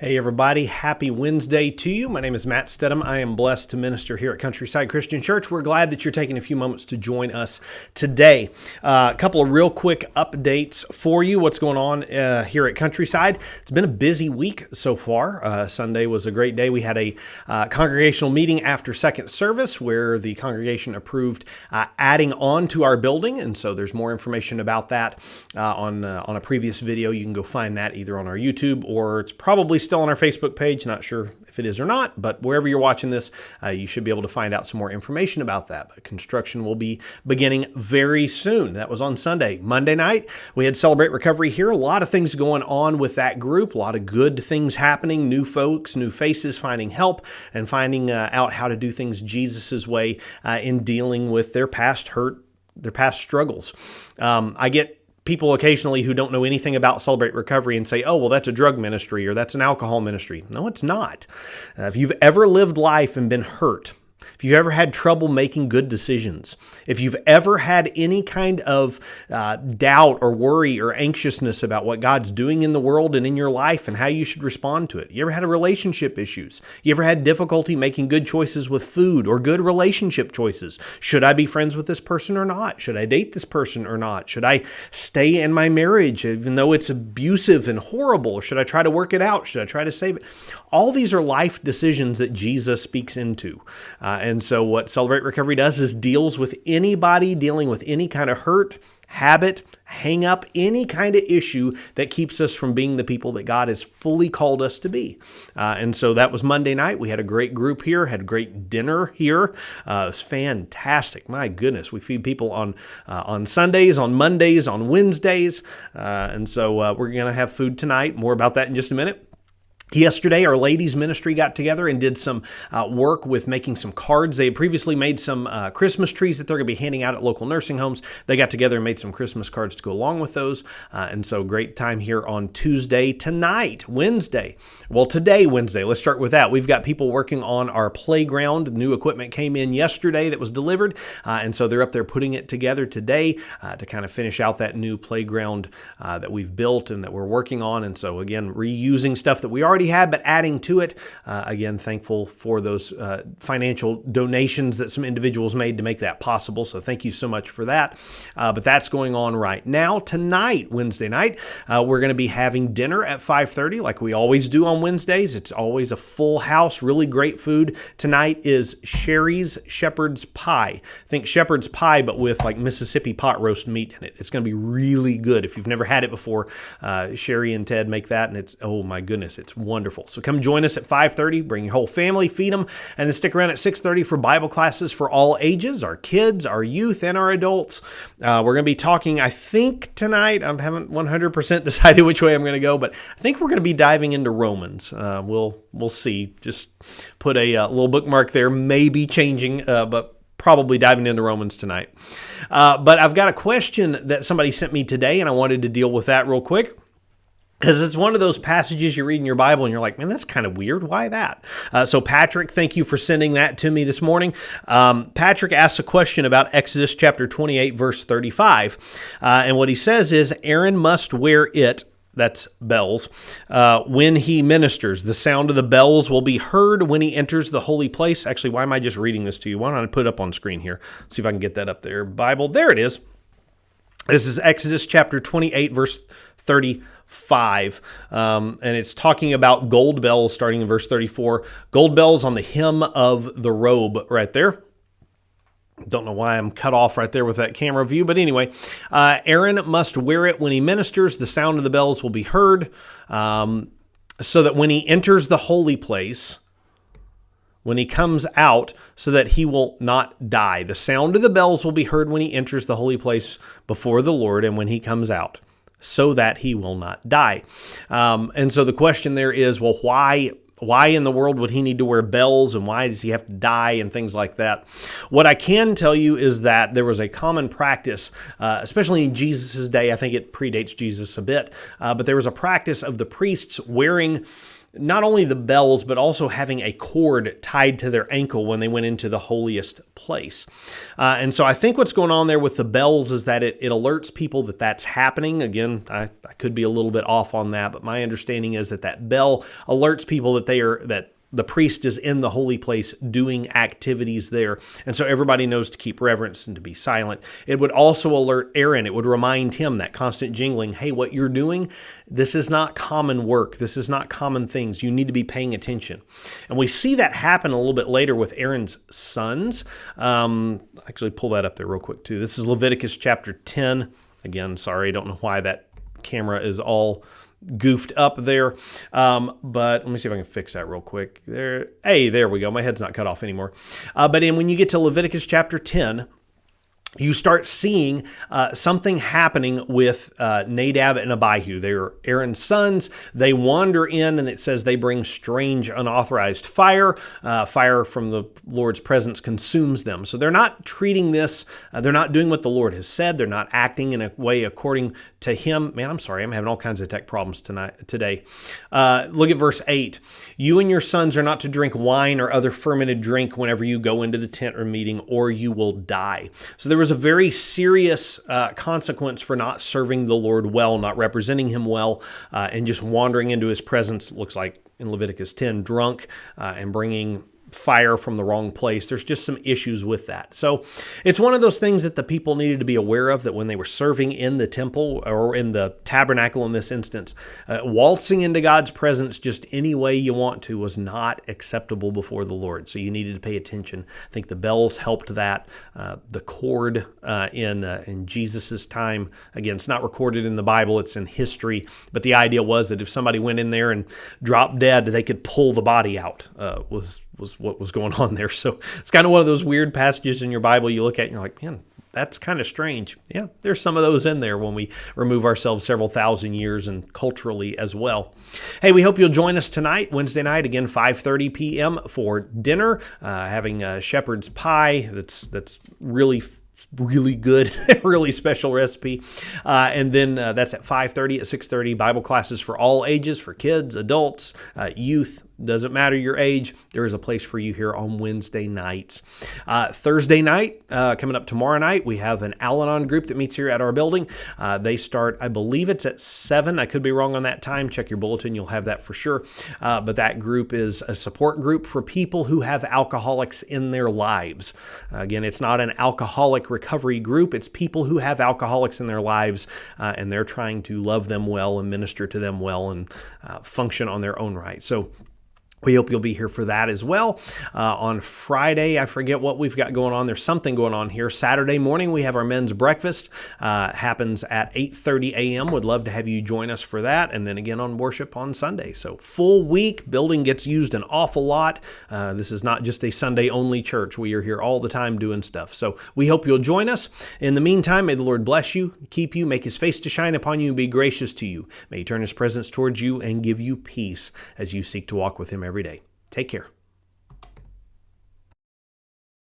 Hey everybody, happy Wednesday to you. My name is Matt Stedham. I am blessed to minister here at Countryside Christian Church. We're glad that you're taking a few moments to join us today. A couple of real quick updates for you. What's going on here at Countryside? It's been a busy week so far. Sunday was a great day. We had a congregational meeting after second service where the congregation approved adding on to our building. And so there's more information about that on a previous video. You can go find that either on our YouTube or it's probably still on our Facebook page. Not sure if it is or not, but wherever you're watching this, you should be able to find out some more information about that. But construction will be beginning very soon. That was on Sunday. Monday night, we had Celebrate Recovery here. A lot of things going on with that group. A lot of good things happening. New folks, new faces, finding help and finding out how to do things Jesus's way in dealing with their past hurt, their past struggles. I get people occasionally who don't know anything about Celebrate Recovery and say, oh, well, that's a drug ministry or that's an alcohol ministry. No, it's not. If you've ever lived life and been hurt, if you've ever had trouble making good decisions, if you've ever had any kind of doubt or worry or anxiousness about what God's doing in the world and in your life and how you should respond to it, you ever had relationship issues, you ever had difficulty making good choices with food or good relationship choices, should I be friends with this person or not? Should I date this person or not? Should I stay in my marriage even though it's abusive and horrible? Or should I try to work it out? Should I try to save it? All these are life decisions that Jesus speaks into. And so what Celebrate Recovery does is deals with anybody dealing with any kind of hurt, habit, hang up, any kind of issue that keeps us from being the people that God has fully called us to be. And so that was Monday night. We had a great group here, had a great dinner here. It was fantastic. My goodness, we feed people on Sundays, on Mondays, on Wednesdays. And so we're going to have food tonight. More about that in just a minute. Yesterday, our ladies ministry got together and did some work with making some cards. They had previously made some Christmas trees that they're going to be handing out at local nursing homes. They got together and made some Christmas cards to go along with those. And so great time here on Tuesday. Tonight, Wednesday. Well, today, Wednesday, let's start with that. We've got people working on our playground. New equipment came in yesterday that was delivered. And so they're up there putting it together today to kind of finish out that new playground that we've built and that we're working on. And so again, reusing stuff that we already had, but adding to it. Again, thankful for those financial donations that some individuals made to make that possible. So thank you so much for that. But that's going on right now. Tonight, Wednesday night, we're going to be having dinner at 5:30 like we always do on Wednesdays. It's always a full house, really great food. Tonight is Sherry's Shepherd's Pie. Think shepherd's pie, but with like Mississippi pot roast meat in it. It's going to be really good. If you've never had it before, Sherry and Ted make that, and it's, oh my goodness, it's wonderful. So come join us at 5:30, bring your whole family, feed them, and then stick around at 6:30 for Bible classes for all ages, our kids, our youth, and our adults. We're going to be talking, I think tonight, I haven't 100% decided which way I'm going to go, but I think we're going to be diving into Romans. We'll see. Just put a little bookmark there, maybe changing, but probably diving into Romans tonight. But I've got a question that somebody sent me today, and I wanted to deal with that real quick. Because it's one of those passages you read in your Bible and you're like, man, that's kind of weird. Why that? So Patrick, thank you for sending that to me this morning. Patrick asks a question about Exodus chapter 28, verse 35. And what he says is, Aaron must wear it, that's bells, when he ministers. The sound of the bells will be heard when he enters the holy place. Actually, why am I just reading this to you? Why don't I put it up on screen here? Let's see if I can get that up there. Bible, there it is. This is Exodus chapter 28, verse 35, and it's talking about gold bells starting in verse 34. Gold bells on the hem of the robe right there. Don't know why I'm cut off right there with that camera view, but anyway, Aaron must wear it when he ministers. The sound of the bells will be heard, so that when he enters the holy place, when he comes out, so that he will not die. The sound of the bells will be heard when he enters the holy place before the Lord and when he comes out, so that he will not die. And so the question there is, well, why in the world would he need to wear bells, and why does he have to die and things like that? What I can tell you is that there was a common practice, especially in Jesus' day. I think it predates Jesus a bit, but there was a practice of the priests wearing not only the bells, but also having a cord tied to their ankle when they went into the holiest place. And so I think what's going on there with the bells is that it alerts people that that's happening. Again, I could be a little bit off on that, but my understanding is that bell alerts people that that the priest is in the holy place doing activities there. And so everybody knows to keep reverence and to be silent. It would also alert Aaron. It would remind him, that constant jingling, hey, what you're doing, this is not common work. This is not common things. You need to be paying attention. And we see that happen a little bit later with Aaron's sons. Actually, pull that up there real quick too. This is Leviticus chapter 10. Again, sorry, I don't know why that camera is all goofed up there. But let me see if I can fix that real quick. There we go. My head's not cut off anymore. But when you get to Leviticus chapter 10, you start seeing something happening with Nadab and Abihu. They're Aaron's sons. They wander in, and it says they bring strange, unauthorized fire. Fire from the Lord's presence consumes them. So they're not treating this, they're not doing what the Lord has said. They're not acting in a way according to Him. Man, I'm sorry. I'm having all kinds of tech problems today. Look at verse 8. You and your sons are not to drink wine or other fermented drink whenever you go into the tent or meeting, or you will die. So there was a very serious consequence for not serving the Lord well, not representing Him well, and just wandering into His presence, looks like in Leviticus 10, drunk and bringing fire from the wrong place. There's just some issues with that. So it's one of those things that the people needed to be aware of, that when they were serving in the temple or in the tabernacle in this instance, waltzing into God's presence just any way you want to was not acceptable before the Lord. So you needed to pay attention. I think the bells helped that. The cord in Jesus's time, again, it's not recorded in the Bible, it's in history, but the idea was that if somebody went in there and dropped dead, they could pull the body out, was what was going on there. So it's kind of one of those weird passages in your Bible you look at and you're like, man, that's kind of strange. Yeah, there's some of those in there when we remove ourselves several thousand years and culturally as well. Hey, we hope you'll join us tonight, Wednesday night, again, 5:30 p.m. for dinner, having shepherd's pie. That's really good, really special recipe. And then that's at 5:30, at 6:30, Bible classes for all ages, for kids, adults, youth. Doesn't matter your age, there is a place for you here on Wednesday nights. Thursday night, coming up tomorrow night, we have an Al-Anon group that meets here at our building. They start, I believe it's at 7. I could be wrong on that time. Check your bulletin, you'll have that for sure. But that group is a support group for people who have alcoholics in their lives. Again, it's not an alcoholic recovery group. It's people who have alcoholics in their lives, and they're trying to love them well and minister to them well and function on their own right. So we hope you'll be here for that as well. On Friday, I forget what we've got going on. There's something going on here. Saturday morning, we have our men's breakfast. Happens at 8:30 a.m. Would love to have you join us for that. And then again on worship on Sunday. So full week. Building gets used an awful lot. This is not just a Sunday-only church. We are here all the time doing stuff. So we hope you'll join us. In the meantime, may the Lord bless you, keep you, make His face to shine upon you, and be gracious to you. May He turn His presence towards you and give you peace as you seek to walk with Him every day. Take care.